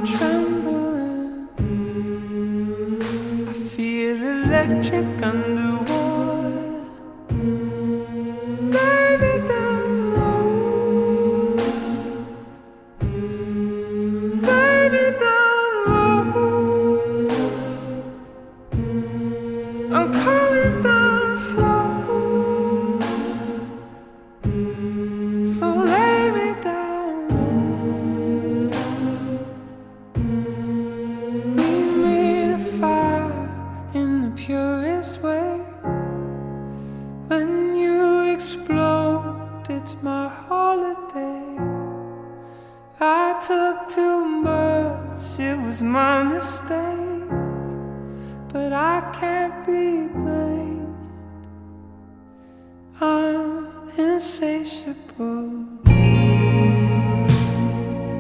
trembling. I feel electric underwater. Baby, down low. Baby, down low. I'm coming down slow. So lay me down low. We made a fire in the purest way. When you explode, it's my holiday. I took too much, it was my mistake. But I can't be blamed. I'm insatiable.